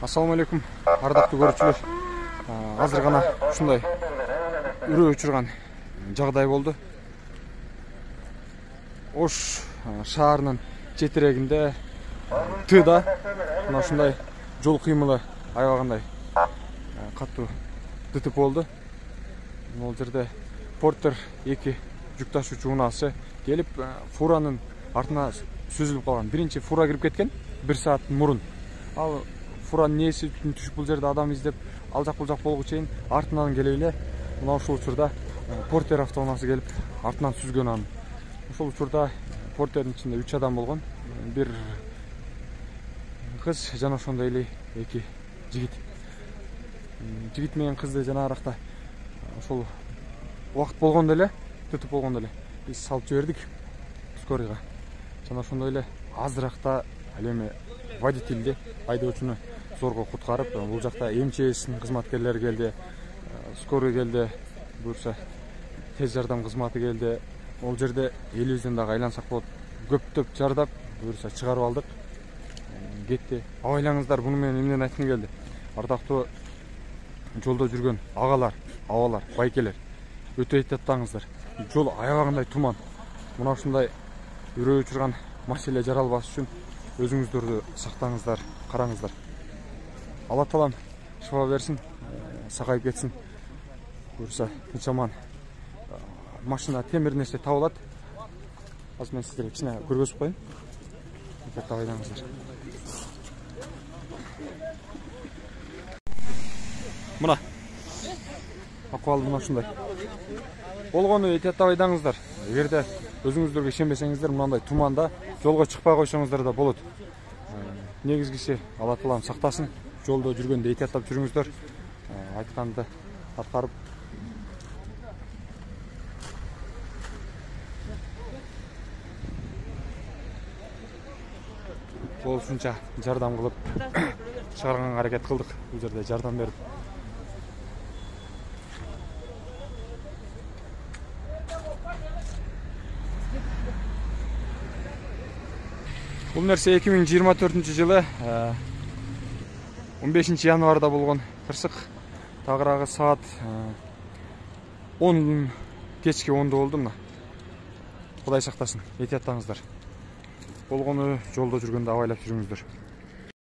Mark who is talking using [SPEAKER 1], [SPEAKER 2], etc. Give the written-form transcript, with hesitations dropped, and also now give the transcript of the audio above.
[SPEAKER 1] Ассаламу алейкум, ардактуу көрүүчүлөр. Азыр гана ушундай үрөө учурган жагдай болду. Ош шаарынын четирегинде Тыда мына ушундай жол кыймылы аябагандай катуу ДТП болду. Бул жерде Портер 2 жүк ташуучу унаасы келип фуранын артына сүзүлүп калган. Биринчи фура кирип кеткен 1 саат мурун. Ал фуранын нээси үчүн түшүп бул жерде адам издеп ал жак бул жак болгу чейин артынан келе эле мына ушул учурда Портер автоунаасы келип артынан сүзгөн аны. Ушул учурда Портердин ичинде 3 адам болгон. Бир кыз жана ошондой эле 2 жигит. Жигит менен кызды жанагыракта ошол убакыт болгондо эле, ДТП болгондо эле биз салып жибердик скорыйга. Жана ошондой эле азыракта ал эми водительди, айдоочуну зорго куткарып, бул жакта МЧСтин кызматкерлери келди, скорый келди, буюрса тез жардам кызматы келди. Ол жерде элибизден дагы айлансак болот. Көптөп жардап, буюрса чыгарып алдык. Кетти. Абайлаңыздар, буну менен эмнени айткым келди. Ардактуу жолдо жүргөн агалар, абалар, байкелер, өтө эhtiyаттаңыздар. Жол аябагандай туман. Мына ушундай үрөө учурган маселе жаралбаш үчүн өзүңүздөрдү сактаңыздар, караңыздар. Алла таалам шифа берсин, сагайып кетсин. Буюрса тынч аман машина темир нерсе табылат. Азыр мен сиздерге кичине көргөзүп коеюн. Диктеп абайлаңыздар. Мына акыбалы мына ушундай. Болгону эhtiyаттап айдаңыздар. Эгерде өзүңүздөргө ишенбесеңиздер, мындай туманда жолго чыкпай койсоңуздар да болот. Негизгиси Алла таалам сактасын. Жолдо жүргөндө эhtiyаттап жүрүңүздөр. Айтканды аткарып болушунча жардам кылып чыгарганга аракет кылдык. Бул жерде жардам берип. Бул нерсе 2024-жылы 15 январда болгон кырсык. Тагыраагы саат 10 кечки 10 болду мына. Кудай сактасын, эhtiyаттаңыздар. Болгону жолдо жүргөндө абайлап жүрүңүздөр.